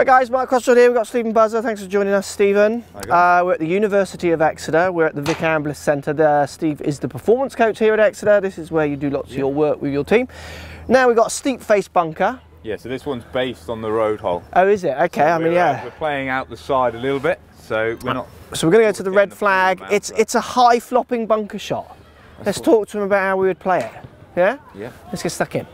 Right guys, Mark Crossfield here, we've got Steve Buzza. Thanks for joining us, Stephen. We're at the University of Exeter, we're at the Vic Ambler Centre. Steve is the performance coach here at Exeter. This is where you do lots of your work with your team. Now we've got a steep face bunker. Yeah, so this one's based on the road hole. Oh, is it? Okay, so we're playing out the side a little bit, so we're not... So we're going to go to the red flag. It's a high flopping bunker shot. Let's talk to him about how we would play it. Yeah? Yeah. Let's get stuck in.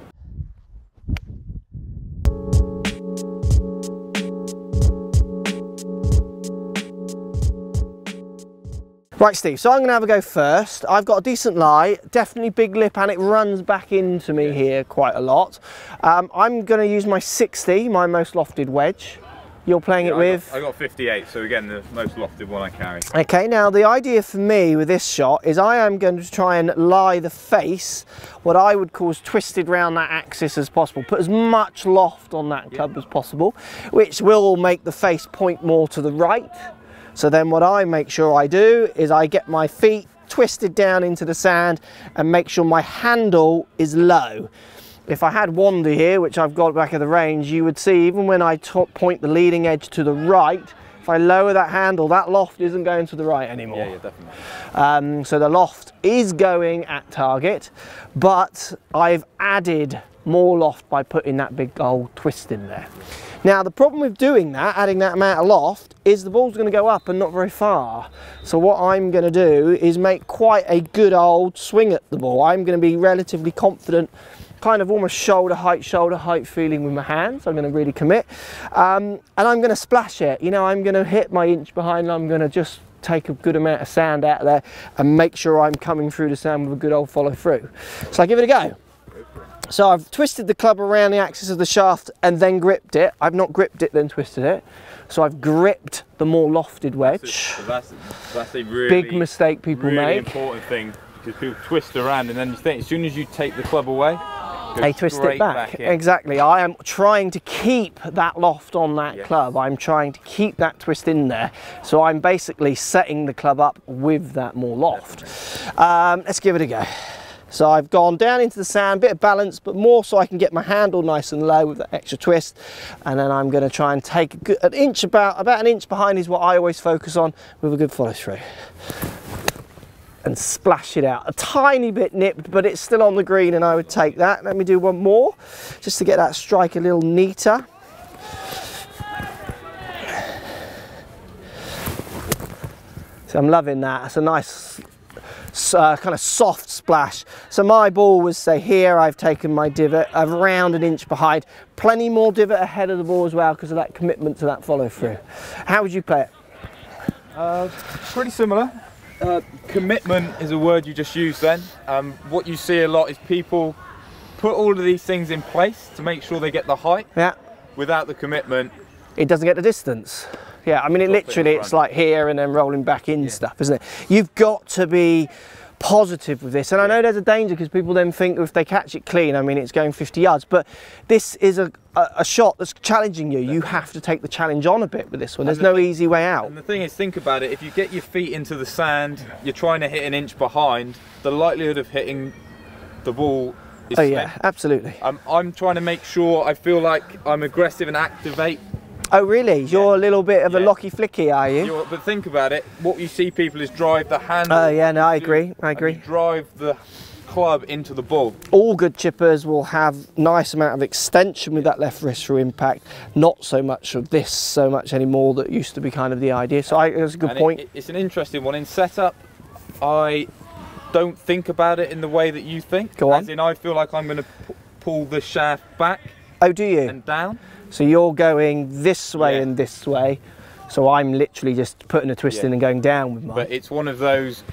Right, Steve, so I'm going to have a go first. I've got a decent lie, definitely big lip, and it runs back into me here quite a lot. I'm going to use my 60, my most lofted wedge. You're playing it with? I got 58, so again, the most lofted one I carry. Okay, now the idea for me with this shot is I am going to try and lie the face, what I would call is twisted round that axis as possible. Put as much loft on that club as possible, which will make the face point more to the right. So then what I make sure I do is I get my feet twisted down into the sand and make sure my handle is low. If I had Wander here, which I've got back at the range, you would see even when I point the leading edge to the right, if I lower that handle, that loft isn't going to the right anymore. Yeah, definitely. So the loft is going at target, but I've added more loft by putting that big old twist in there. Now the problem with doing that, adding that amount of loft, is the ball's going to go up and not very far. So what I'm going to do is make quite a good old swing at the ball. I'm going to be relatively confident, kind of almost shoulder height feeling with my hands. I'm going to really commit. And I'm going to splash it. You know, I'm going to hit my inch behind and I'm going to just take a good amount of sand out of there and make sure I'm coming through the sand with a good old follow through. So I give it a go. So I've twisted the club around the axis of the shaft and then gripped it. I've not gripped it then twisted it. So I've gripped the more lofted wedge. That's a really big mistake people make. Important thing, because people twist around and then you think as soon as you take the club away, they twist it back. Exactly. I am trying to keep that loft on that club. I'm trying to keep that twist in there. So I'm basically setting the club up with that more loft. Let's give it a go. So I've gone down into the sand, bit of balance, but more so I can get my handle nice and low with that extra twist. And then I'm going to try and take an inch, about an inch behind is what I always focus on with a good follow through. And splash it out. A tiny bit nipped, but it's still on the green and I would take that. Let me do one more, just to get that strike a little neater. So I'm loving that. It's a nice kind of soft splash. So my ball was, say here, I've taken my divot around an inch behind. Plenty more divot ahead of the ball as well because of that commitment to that follow through. How would you play it? Pretty similar. Commitment is a word you just used then. What you see a lot is people put all of these things in place to make sure they get the height. Yeah. Without the commitment, it doesn't get the distance. Yeah, I mean, it's like here and then rolling back in stuff, isn't it? You've got to be positive with this. And I know there's a danger because people then think if they catch it clean, I mean, it's going 50 yards. But this is a shot that's challenging you. You have to take the challenge on a bit with this one. There's no easy way out. And the thing is, think about it. If you get your feet into the sand, you're trying to hit an inch behind, the likelihood of hitting the ball is slim. Yeah, absolutely. I'm trying to make sure I feel like I'm aggressive and activate. Oh really? You're a little bit of a locky flicky, are you? But think about it, what you see people is drive the handle. Oh yeah, no, I agree. Drive the club into the ball. All good chippers will have nice amount of extension with that left wrist through impact, not so much of this so much anymore that used to be kind of the idea. So that's a good point. It's an interesting one. In setup, I don't think about it in the way that you think. Go on. As in, I feel like I'm going to pull the shaft back. Oh, do you? And down. So you're going this way and this way. So I'm literally just putting a twist in and going down with mine. But it's one of those,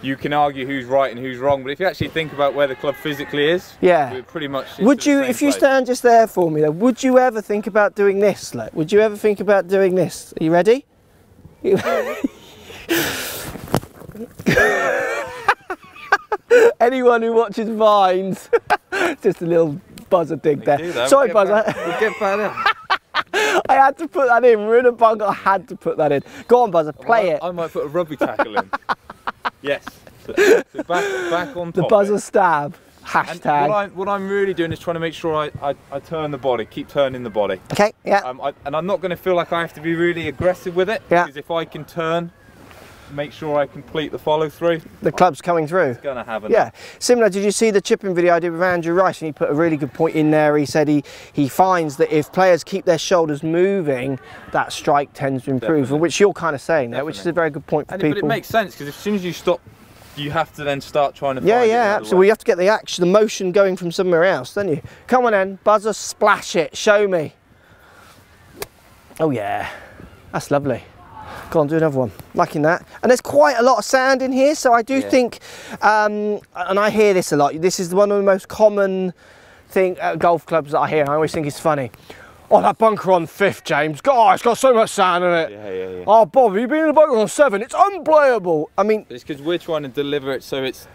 you can argue who's right and who's wrong, but if you actually think about where the club physically is, we're pretty much would you, if you stand just there for me though, would you ever think about doing this? Like, would you ever think about doing this? Are you ready? Anyone who watches Vines, just a little buzzer dig there. Sorry, Buzzer. We'll get better. I had to put that in. We're in a bunker. I had to put that in. Go on, Buzzer. Play it. I might put a rugby tackle in. Yes. So back on top. The Buzzer stab. Hashtag. And what I'm really doing is trying to make sure I turn the body, keep turning the body. Okay, yeah. And I'm not going to feel like I have to be really aggressive with it. Yeah. Because if I can turn, make sure I complete the follow through. The club's coming through. It's going to have it. Yeah. Similar, did you see the chipping video I did with Andrew Rice? And he put a really good point in there. He said he finds that if players keep their shoulders moving, that strike tends to improve. Definitely. Which you're kind of saying there, which is a very good point for people. But it makes sense, because as soon as you stop, you have to then start trying to find it. Yeah, absolutely. You have to get the action, the motion going from somewhere else, don't you? Come on then, Buzza, splash it. Show me. Oh yeah, that's lovely. Go on, do another one. Liking that. And there's quite a lot of sand in here, so I do think, and I hear this a lot, this is one of the most common golf clubs that I hear, and I always think it's funny. Oh, that bunker on 5th, James. God, it's got so much sand in it. Yeah. Oh, Bob, have you been in a bunker on 7? It's unplayable. I mean... It's because we're trying to deliver it so it's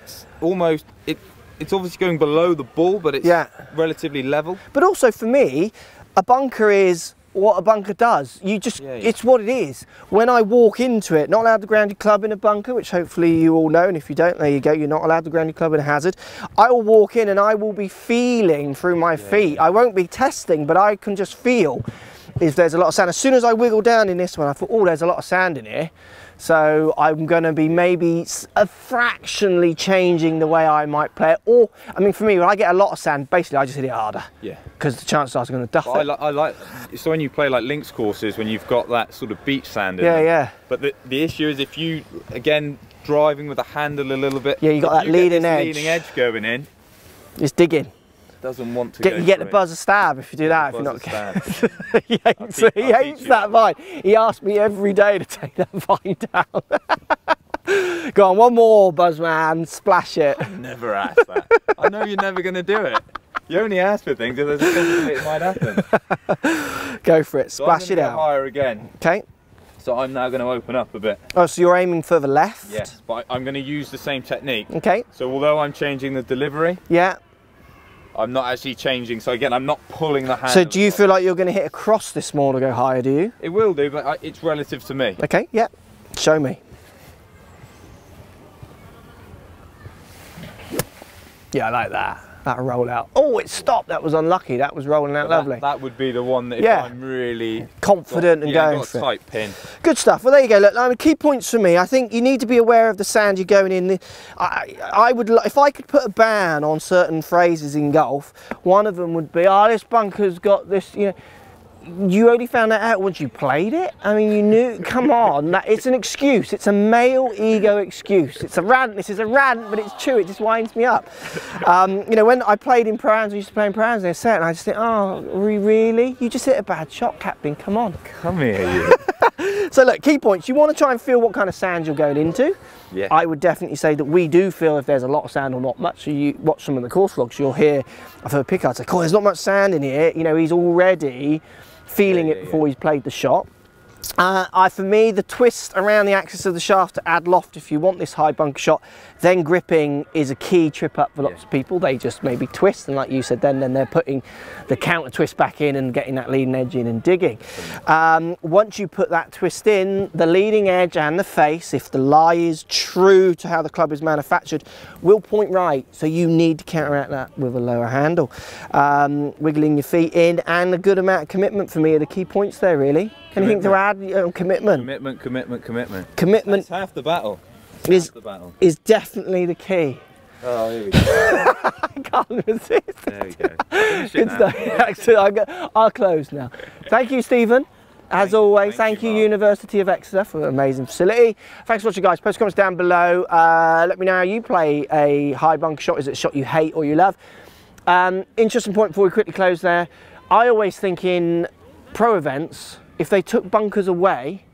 almost... It's obviously going below the ball, but it's relatively level. But also for me, a bunker is what a bunker does. You just, it's what it is. When I walk into it, not allowed to ground your club in a bunker, which hopefully you all know, and if you don't, there you go, you're not allowed to ground your club in a hazard. I will walk in and I will be feeling through my feet. I won't be testing, but I can just feel if there's a lot of sand. As soon as I wiggle down in this one, I thought, oh, there's a lot of sand in here. So I'm going to be maybe fractionally changing the way I might play it. Or, I mean, for me, when I get a lot of sand, basically I just hit it harder. Yeah. Because the chances are I'm going to duff it. I like, so when you play like links courses, when you've got that sort of beach sand in there. But the issue is if you, again, driving with the handle a little bit. Yeah, you got that leading edge going in. It's digging. Doesn't want to you get the Buzza stab if you do that. If you're not he hates that vine. He asks me every day to take that vine down. Go on, one more, Buzzman, splash it. I never asked that. I know you're never going to do it. You only ask for things if there's a possibility it might happen. Go for it, splash it out. Higher again. Okay. So I'm now going to open up a bit. Oh, so you're aiming for the left? Yes, but I'm going to use the same technique. Okay. So although I'm changing the delivery. Yeah. I'm not actually changing, so again, I'm not pulling the hand. So do you feel like you're going to hit across this more to go higher, do you? It will do, but it's relative to me. Okay, yeah. Show me. Yeah, I like that. That roll out. Oh, it stopped. That was unlucky. That was rolling out lovely. That would be the one that if I'm really confident and going for it. Tight pin. Good stuff. Well, there you go. Look, I mean, key points for me. I think you need to be aware of the sand you're going in. I would, if I could put a ban on certain phrases in golf, one of them would be, "Oh, this bunker's got this." You know, you only found that out once you played it. I mean, you knew. Come on, it's an excuse. It's a male ego excuse. It's a rant. This is a rant, but it's true. It just winds me up. You know, when I played in pro-ams, I used to play in pro-ams, they're set, and I just think, oh, really? You just hit a bad shot, Captain. Come on. Come here, you. So look, key points. You want to try and feel what kind of sand you're going into. Yeah. I would definitely say that we do feel if there's a lot of sand or not much. So you watch some of the course vlogs, you'll hear, I've heard Pickard say, "Oh, there's not much sand in here." You know, he's already feeling it before he's played the shot. For me, the twist around the axis of the shaft to add loft, if you want this high bunker shot, then gripping is a key trip up for lots of people. They just maybe twist, and like you said, then they're putting the counter twist back in and getting that leading edge in and digging. Once you put that twist in, the leading edge and the face, if the lie is true to how the club is manufactured, will point right. So you need to counteract that with a lower handle. Wiggling your feet in and a good amount of commitment for me are the key points there, really. Anything to add on commitment? Commitment. Commitment. That's half the battle. Is definitely the key. Oh, here we go. I can't resist. There we go. Good stuff. I'll close now. Thank you, Stephen. As always, thank you, University of Exeter, for an amazing facility. Thanks for watching, guys. Post comments down below. Let me know how you play a high bunker shot. Is it a shot you hate or you love? Interesting point before we quickly close there. I always think in pro events, if they took bunkers away,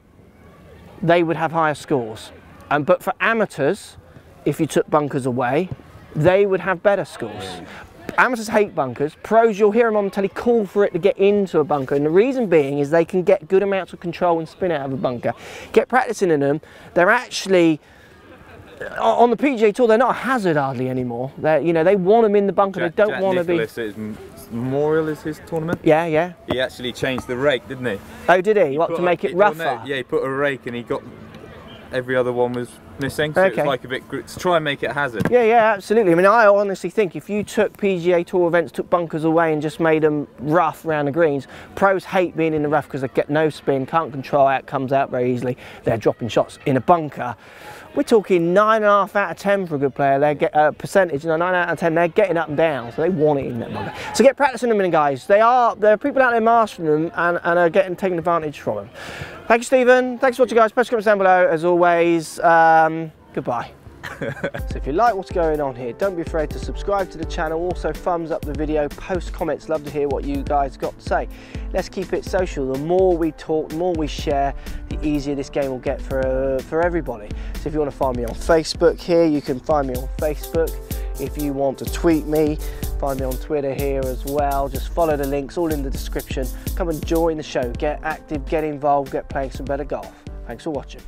they would have higher scores. But for amateurs, if you took bunkers away, they would have better scores. Amateurs hate bunkers. Pros, you'll hear them on the telly call for it to get into a bunker. And the reason being is they can get good amounts of control and spin out of a bunker. Get practicing in them. They're actually, on the PGA Tour, they're not a hazard hardly anymore. You know, they want them in the bunker. They don't want to be... Memorial is his tournament. Yeah, yeah. He actually changed the rake, didn't he? Oh, did he? What, to make it rougher? Yeah, he put a rake and he got... Every other one was missing, so it's like a bit to try and make it a hazard. Yeah, absolutely. I mean, I honestly think if you took PGA Tour events, took bunkers away and just made them rough around the greens, pros hate being in the rough because they get no spin, can't control how it comes out very easily. They're dropping shots in a bunker. We're talking 9.5 out of 10 for a good player. They get a percentage, 9 out of 10. They're getting up and down, so they want it in that bunker. So get practicing them, guys. There are people out there mastering them and are taking advantage from them. Thank you, Stephen. Thanks for watching, guys. Post comments down below as always. Goodbye. So if you like what's going on here, don't be afraid to subscribe to the channel. Also thumbs up the video, post comments. Love to hear what you guys got to say. Let's keep it social. The more we talk, the more we share, the easier this game will get for everybody. So if you want to find me on Facebook here, you can find me on Facebook. If you want to tweet me, find me on Twitter here as well. Just follow the links, all in the description. Come and join the show, get active, get involved, get playing some better golf. Thanks for watching.